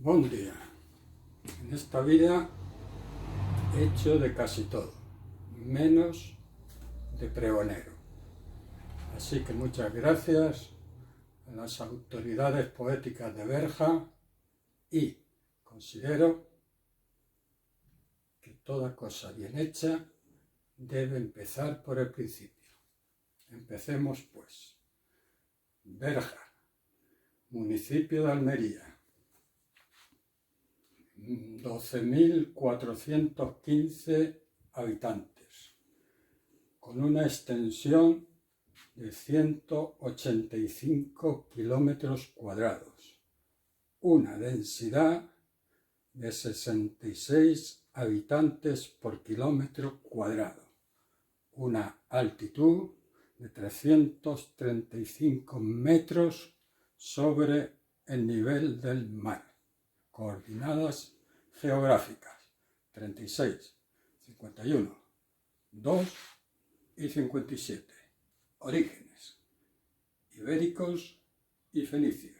Buen día. En esta vida he hecho de casi todo, menos de pregonero. Así que muchas gracias a las autoridades poéticas de Berja y considero que toda cosa bien hecha debe empezar por el principio. Empecemos pues. Berja, municipio de Almería. 12.415 habitantes, con una extensión de 185 kilómetros cuadrados, una densidad de 66 habitantes por kilómetro cuadrado, una altitud de 335 metros sobre el nivel del mar. Coordenadas geográficas 36, 51, 2 y 57. Orígenes ibéricos y fenicios.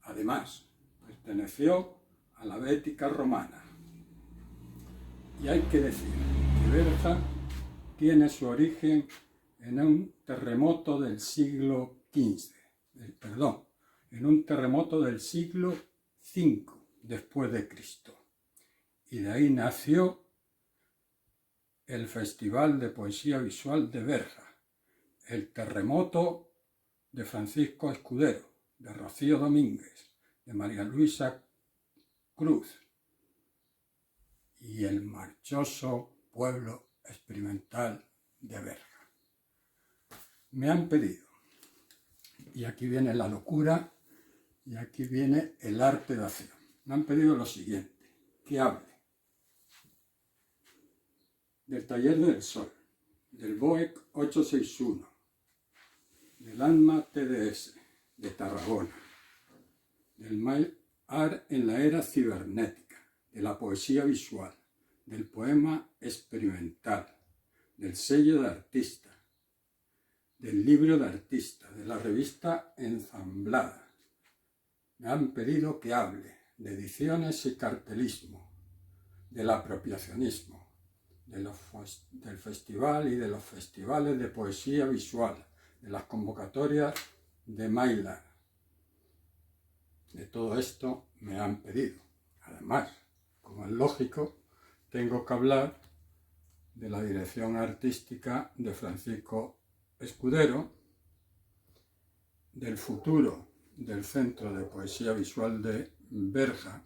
Además, perteneció a la Bética romana. Y hay que decir que Berja tiene su origen en un terremoto del siglo XV, en un terremoto del siglo V después de Cristo. Y de ahí nació el Festival de Poesía Visual de Berja, el terremoto de Francisco Escudero, de Rocío Domínguez, de María Luisa Cruz y el marchoso pueblo experimental de Berja. Me han pedido, y aquí viene la locura, y aquí viene el arte de acción. Me han pedido lo siguiente, que hable del Taller del Sol, del BOEC 861, del ANMA TDS de Tarragona, del MAIAR en la era cibernética, de la poesía visual, del poema experimental, del sello de artista, del libro de artista, de la revista Ensamblada. Me han pedido que hable de ediciones y cartelismo, del apropiacionismo, del festival y de los festivales de poesía visual, de las convocatorias de MAIAR. De todo esto me han pedido. Además, como es lógico, tengo que hablar de la dirección artística de Francisco Escudero, del futuro del Centro de Poesía Visual de Berja,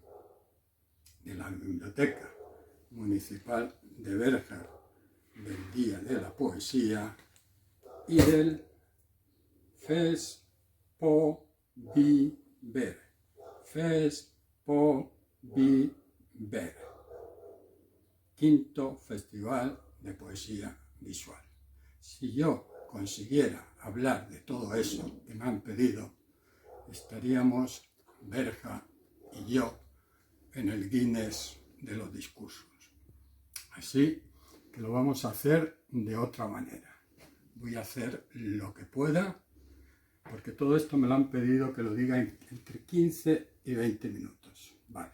de la Biblioteca Municipal de Berja, del Día de la Poesía y del FESPOVIVER, quinto Festival de Poesía Visual. Si yo consiguiera hablar de todo eso que me han pedido, estaríamos Berja y yo en el Guinness de los discursos. Así que lo vamos a hacer de otra manera. Voy a hacer lo que pueda, porque todo esto me lo han pedido que lo diga entre 15 y 20 minutos. Vale,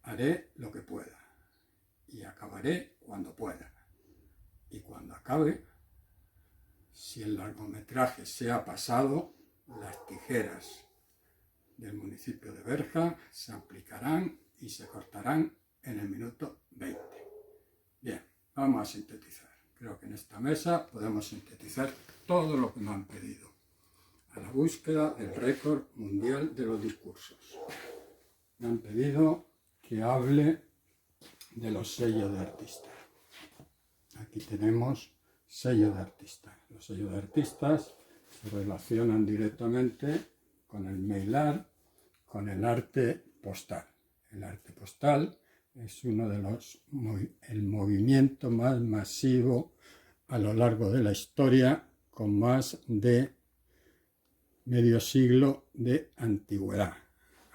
haré lo que pueda y acabaré cuando pueda. Y cuando acabe, si el largometraje se ha pasado, las tijeras del municipio de Berja se aplicarán y se cortarán en el minuto 20. Bien, vamos a sintetizar. Creo que en esta mesa podemos sintetizar todo lo que me han pedido, a la búsqueda del récord mundial de los discursos. Me han pedido que hable de los sellos de artistas. Aquí tenemos sellos de artistas. Los sellos de artistas se relacionan directamente con el MAIAR, con el arte postal. El arte postal es uno de el movimiento más masivo a lo largo de la historia, con más de medio siglo de antigüedad.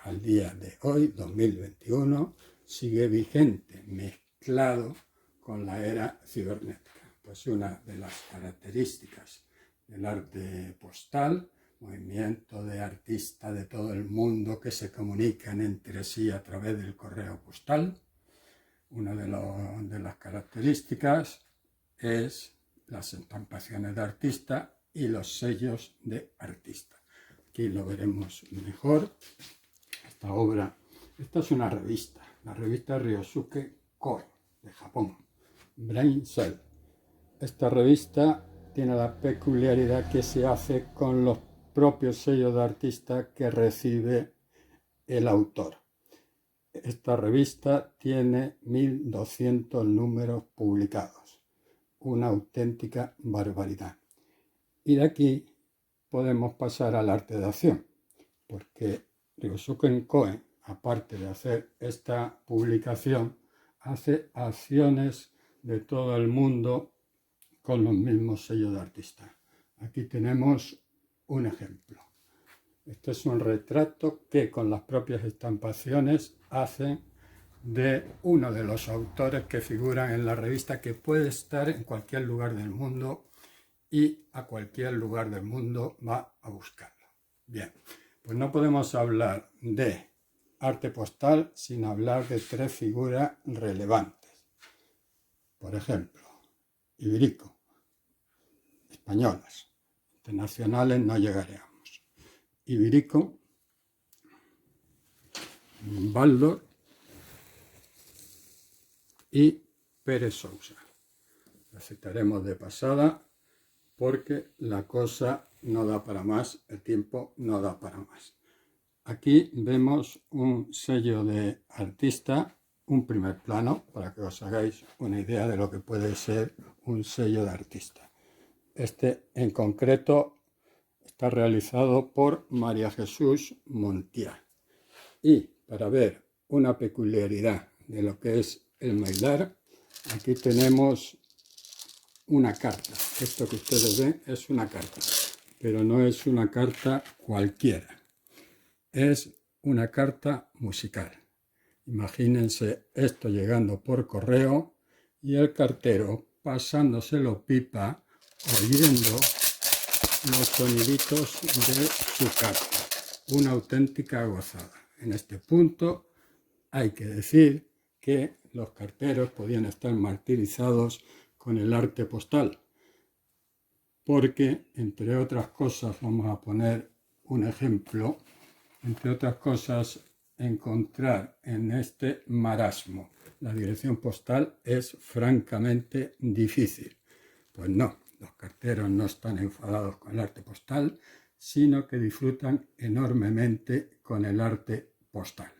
Al día de hoy, 2021, sigue vigente, mezclado con la era cibernética. Pues una de las características del arte postal movimiento de artistas de todo el mundo que se comunican entre sí a través del correo postal. Una de las características es las estampaciones de artista y los sellos de artista. Aquí lo veremos mejor. Esta obra, esta es una revista, la revista Ryosuke Koe de Japón, Brain Cell. Esta revista tiene la peculiaridad que se hace con los propios sellos de artista que recibe el autor. Esta revista tiene 1200 números publicados, una auténtica barbaridad. Y de aquí podemos pasar al arte de acción, porque Ryosuke Koe, aparte de hacer esta publicación, hace acciones de todo el mundo con los mismos sellos de artista. Aquí tenemos un ejemplo. Este es un retrato que con las propias estampaciones hacen de uno de los autores que figuran en la revista, que puede estar en cualquier lugar del mundo y a cualquier lugar del mundo va a buscarlo. Bien, pues no podemos hablar de arte postal sin hablar de tres figuras relevantes. Por ejemplo, Iberico, españolas, internacionales no llegaremos. Iberico, Baldor y Pérez Sousa. La citaremos de pasada porque la cosa no da para más, el tiempo no da para más. Aquí vemos un sello de artista, un primer plano, para que os hagáis una idea de lo que puede ser un sello de artista. Este en concreto está realizado por María Jesús Montiel. Y para ver una peculiaridad de lo que es el mylar, aquí tenemos una carta. Esto que ustedes ven es una carta, pero no es una carta cualquiera. Es una carta musical. Imagínense esto llegando por correo y el cartero pasándoselo pipa, oyendo los soniditos de su carta. Una auténtica gozada. En este punto hay que decir que los carteros podían estar martirizados con el arte postal, porque, entre otras cosas, vamos a poner un ejemplo, entre otras cosas, encontrar en este marasmo la dirección postal es francamente difícil. Pues no, los carteros no están enfadados con el arte postal, sino que disfrutan enormemente con el arte postal.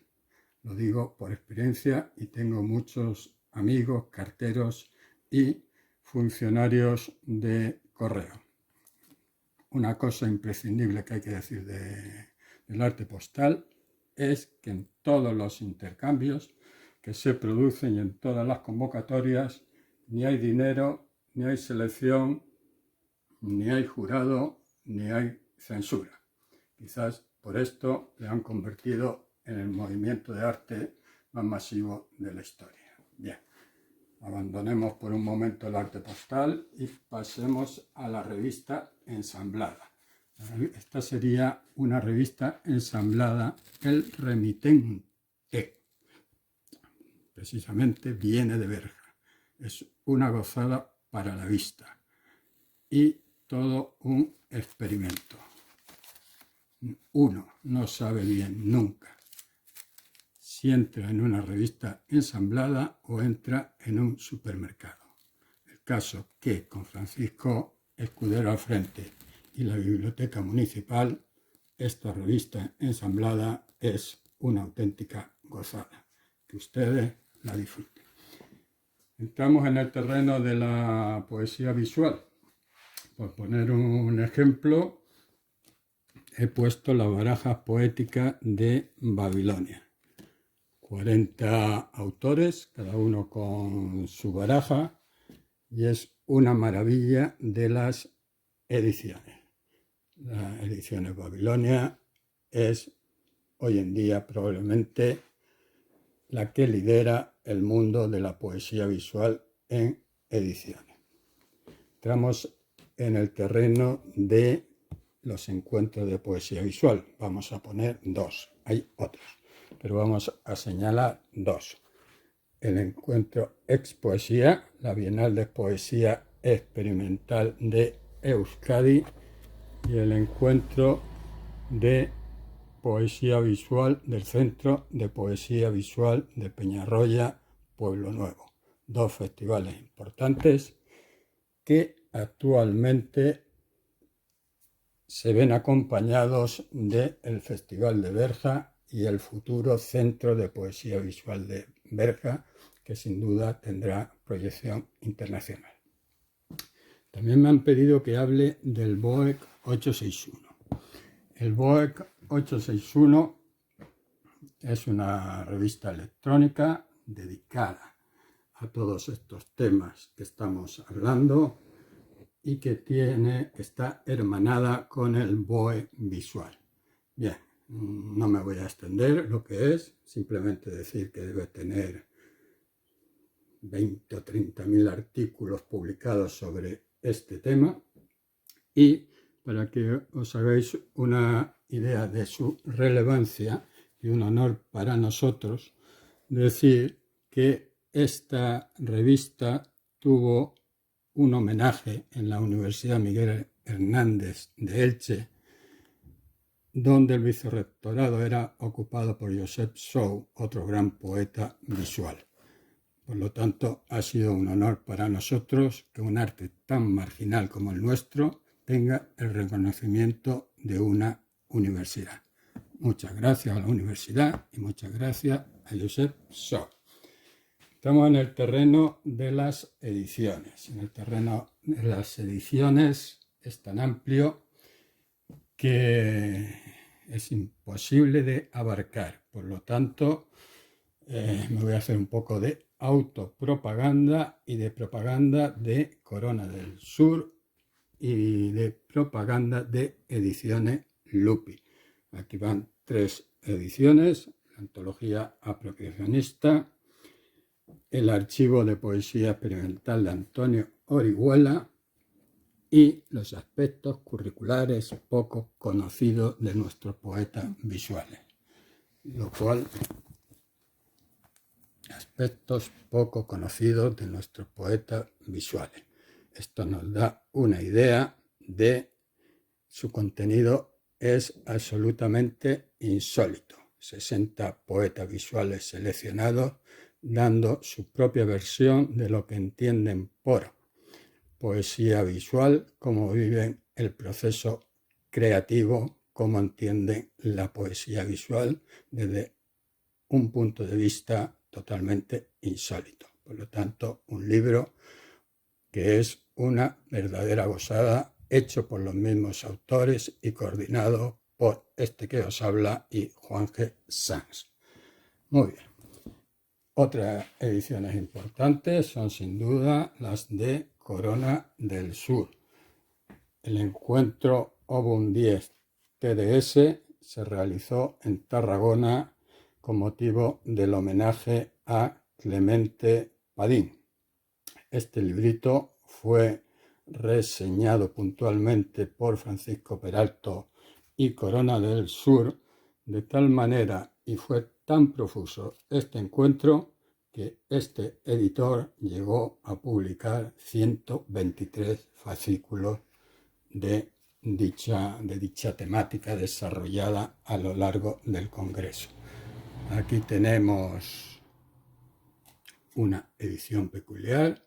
Lo digo por experiencia y tengo muchos amigos carteros y funcionarios de correo. Una cosa imprescindible que hay que decir del arte postal es que en todos los intercambios que se producen y en todas las convocatorias ni hay dinero, ni hay selección, ni hay jurado, ni hay censura. Quizás por esto le han convertido en el movimiento de arte más masivo de la historia. Bien, abandonemos por un momento el arte postal y pasemos a la revista ensamblada. Esta sería una revista ensamblada, el remitente. Precisamente viene de Berja. Es una gozada para la vista y todo un experimento. Uno no sabe bien nunca si entra en una revista ensamblada o entra en un supermercado. El caso que con Francisco Escudero al frente y la Biblioteca Municipal, esta revista ensamblada es una auténtica gozada. Que ustedes la disfruten. Entramos en el terreno de la poesía visual. Por poner un ejemplo, he puesto la baraja poética de Babilonia. 40 autores, cada uno con su baraja, y es una maravilla de las ediciones. La edición de Babilonia es hoy en día probablemente la que lidera el mundo de la poesía visual en ediciones. Entramos en el terreno de los encuentros de poesía visual. Vamos a poner 2, hay otros, pero vamos a señalar 2. El encuentro Expoesía, la Bienal de Poesía Experimental de Euskadi, y el encuentro de Poesía Visual del Centro de Poesía Visual de Peñarroya, Pueblo Nuevo. 2 festivales importantes que actualmente se ven acompañados del Festival de Berja y el futuro Centro de Poesía Visual de Berja, que sin duda tendrá proyección internacional. También me han pedido que hable del BOEC 861. El BOEC 861 es una revista electrónica dedicada a todos estos temas que estamos hablando y que está hermanada con el BOE visual. Bien, no me voy a extender lo que es, simplemente decir que debe tener 20 o 30.000 artículos publicados sobre este tema, y para que os hagáis una idea de su relevancia y un honor para nosotros, decir que esta revista tuvo un homenaje en la Universidad Miguel Hernández de Elche, donde el vicerrectorado era ocupado por Josep Sou, otro gran poeta visual. Por lo tanto, ha sido un honor para nosotros que un arte tan marginal como el nuestro tenga el reconocimiento de una universidad. Muchas gracias a la universidad y muchas gracias a Josep Sou. Estamos en el terreno de las ediciones. En el terreno de las ediciones es tan amplio que es imposible de abarcar. Por lo tanto, me voy a hacer un poco de autopropaganda y de propaganda de Corona del Sur y de propaganda de Ediciones Lupi. Aquí van 3 ediciones: la antología apropiacionista, el archivo de poesía experimental de Antonio Orihuela y los aspectos curriculares poco conocidos de nuestros poetas visuales. Lo cual, aspectos poco conocidos de nuestros poetas visuales. Esto nos da una idea de su contenido. Es absolutamente insólito. 60 poetas visuales seleccionados dando su propia versión de lo que entienden por poesía visual, cómo viven el proceso creativo, cómo entienden la poesía visual desde un punto de vista totalmente insólito. Por lo tanto, un libro que es una verdadera gozada, hecho por los mismos autores y coordinado por este que os habla y Juan G. Sanz. Muy bien. Otras ediciones importantes son sin duda las de Corona del Sur. El encuentro Obum 10 TDS se realizó en Tarragona con motivo del homenaje a Clemente Padín. Este librito fue reseñado puntualmente por Francisco Peralto y Corona del Sur, de tal manera y fue tan profuso este encuentro que este editor llegó a publicar 123 fascículos de dicha temática desarrollada a lo largo del Congreso. Aquí tenemos una edición peculiar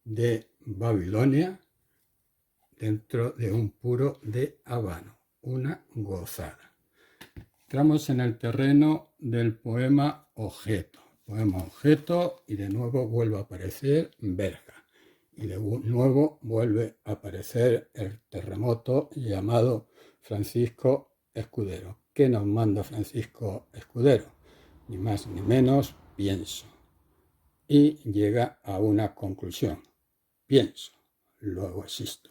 de Babilonia dentro de un puro de habano, una gozada. Entramos en el terreno del poema objeto. Poema objeto, y de nuevo vuelve a aparecer Berja. Y de nuevo vuelve a aparecer el terremoto llamado Francisco Escudero. ¿Qué nos manda Francisco Escudero? Ni más ni menos, pienso. Y llega a una conclusión. Pienso, luego existo.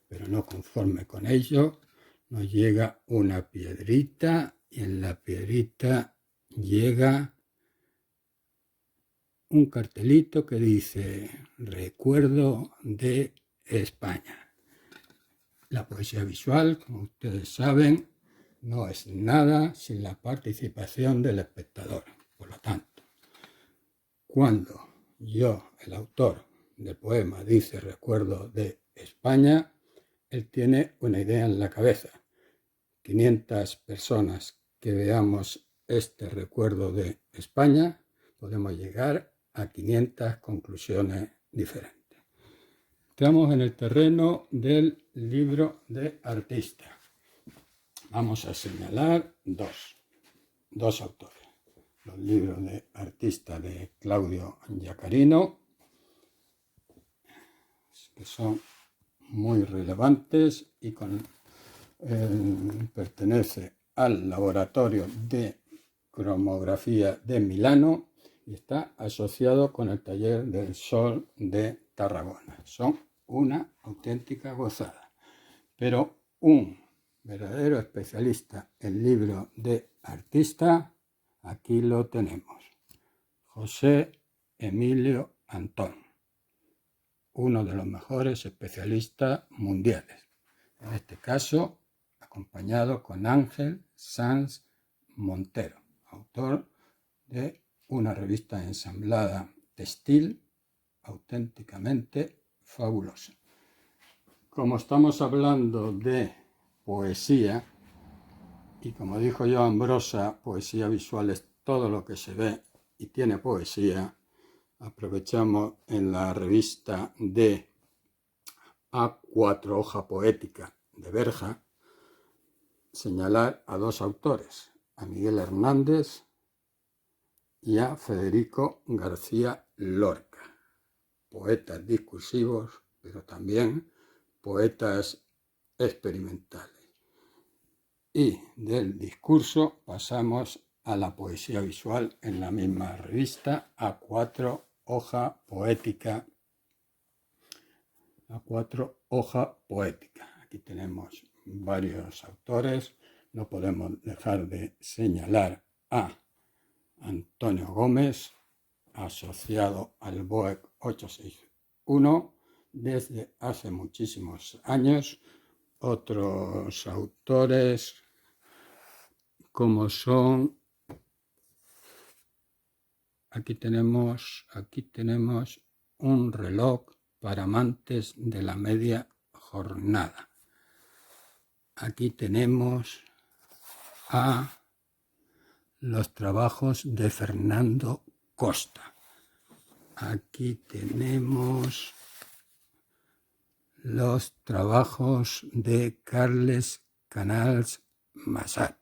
Pero no conforme con ello, nos llega una piedrita y en la piedrita llega un cartelito que dice: recuerdo de España. La poesía visual, como ustedes saben, no es nada sin la participación del espectador. Por lo tanto, cuando yo, el autor del poema, dice recuerdo de España, él tiene una idea en la cabeza. 500 personas que veamos este recuerdo de España, podemos llegar a 500 conclusiones diferentes. Estamos en el terreno del libro de artista. Vamos a señalar dos autores. Los libros de artista de Claudio Giacarino, que son muy relevantes y pertenece al laboratorio de cromografía de Milano y está asociado con el taller del Sol de Tarragona. Son una auténtica gozada. Pero un verdadero especialista en libros de artista, aquí lo tenemos. José Emilio Antón, uno de los mejores especialistas mundiales. En este caso, acompañado con Ángel Sanz Montero, autor de una revista ensamblada textil auténticamente fabulosa. Como estamos hablando de poesía, y como dijo Joan Brossa, poesía visual es todo lo que se ve y tiene poesía, aprovechamos en la revista de A4 Hoja Poética de Berja señalar a dos autores, a Miguel Hernández y a Federico García Lorca, poetas discursivos, pero también poetas experimentales. Y del discurso pasamos a la poesía visual en la misma revista, A4 Hoja Poética. A4 Hoja Poética. Aquí tenemos varios autores. No podemos dejar de señalar a Antonio Gómez, asociado al BOEC 861 desde hace muchísimos años. Otros autores como son, aquí tenemos un reloj para amantes de la media jornada. Aquí tenemos a los trabajos de Fernando Costa. Aquí tenemos los trabajos de Carles Canals Massat.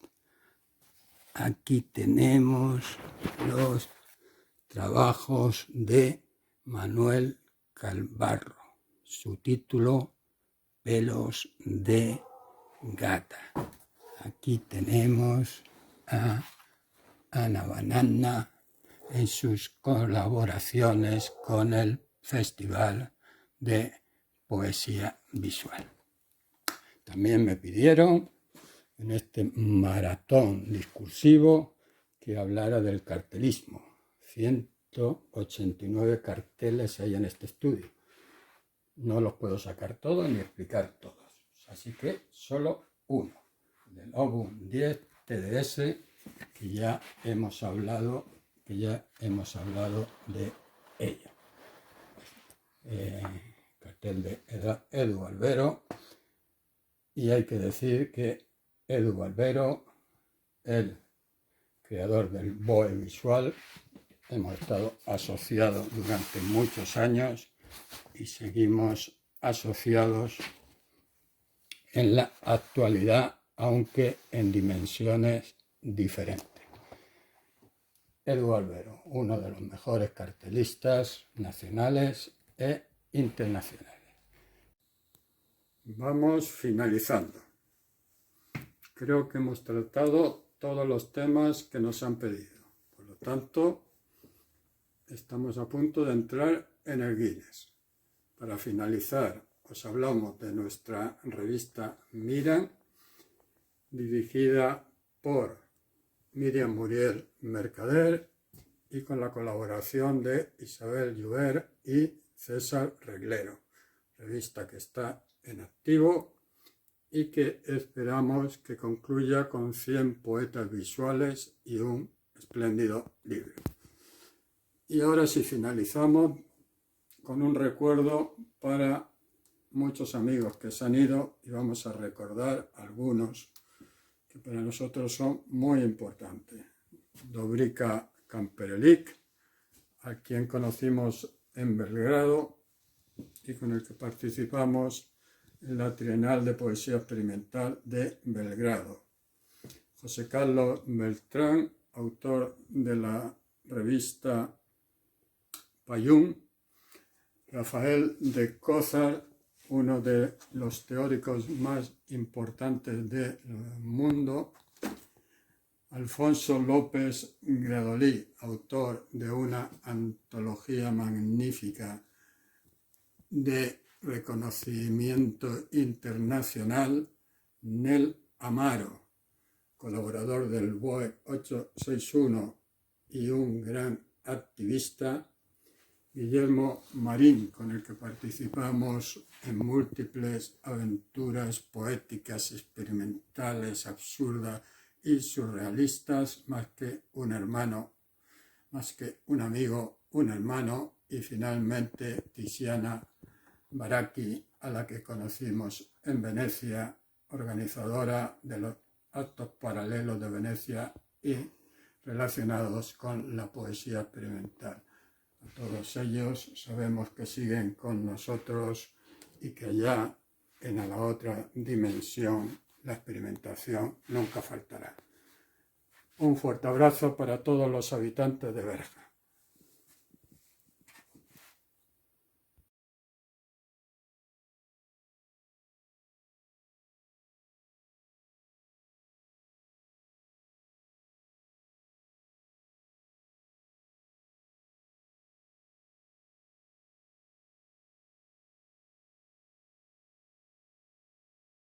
Aquí tenemos los trabajos de Manuel Calvarro. Su título, Pelos de Gata. Aquí tenemos a Ana Banana en sus colaboraciones con el Festival de Poesía Visual. También me pidieron en este maratón discursivo que hablara del cartelismo. 189 carteles hay en este estudio. No los puedo sacar todos ni explicar todos. Así que solo uno, del Obum 10 TDS, que ya hemos hablado de ello. Cartel de Edu Albero, y hay que decir que Edu Albero, el creador del BOE visual, hemos estado asociados durante muchos años y seguimos asociados en la actualidad, aunque en dimensiones diferentes. Edu Albero, uno de los mejores cartelistas nacionales e internacionales. Vamos finalizando. Creo que hemos tratado todos los temas que nos han pedido. Por lo tanto, estamos a punto de entrar en el Guinness. Para finalizar, os hablamos de nuestra revista Mira, dirigida por Miriam Muriel Mercader y con la colaboración de Isabel Lluver y César Reglero. Revista que está en activo y que esperamos que concluya con 100 poetas visuales y un espléndido libro. Y ahora sí finalizamos con un recuerdo para muchos amigos que se han ido y vamos a recordar algunos que para nosotros son muy importantes. Dobrica Kamperlik, a quien conocimos en Belgrado y con el que participamos en la Trienal de Poesía Experimental de Belgrado. José Carlos Beltrán, autor de la revista Payún. Rafael de Cózar, uno de los teóricos más importantes del mundo. Alfonso López Gradolí, autor de una antología magnífica de reconocimiento internacional. Nel Amaro, colaborador del BOE 861 y un gran activista. Guillermo Marín, con el que participamos en múltiples aventuras poéticas, experimentales, absurdas y surrealistas, más que un hermano, más que un amigo, un hermano. Y finalmente Tiziana Baracchi, a la que conocimos en Venecia, organizadora de los actos paralelos de Venecia y relacionados con la poesía experimental. A todos ellos sabemos que siguen con nosotros y que allá en la otra dimensión la experimentación nunca faltará. Un fuerte abrazo para todos los habitantes de Berga.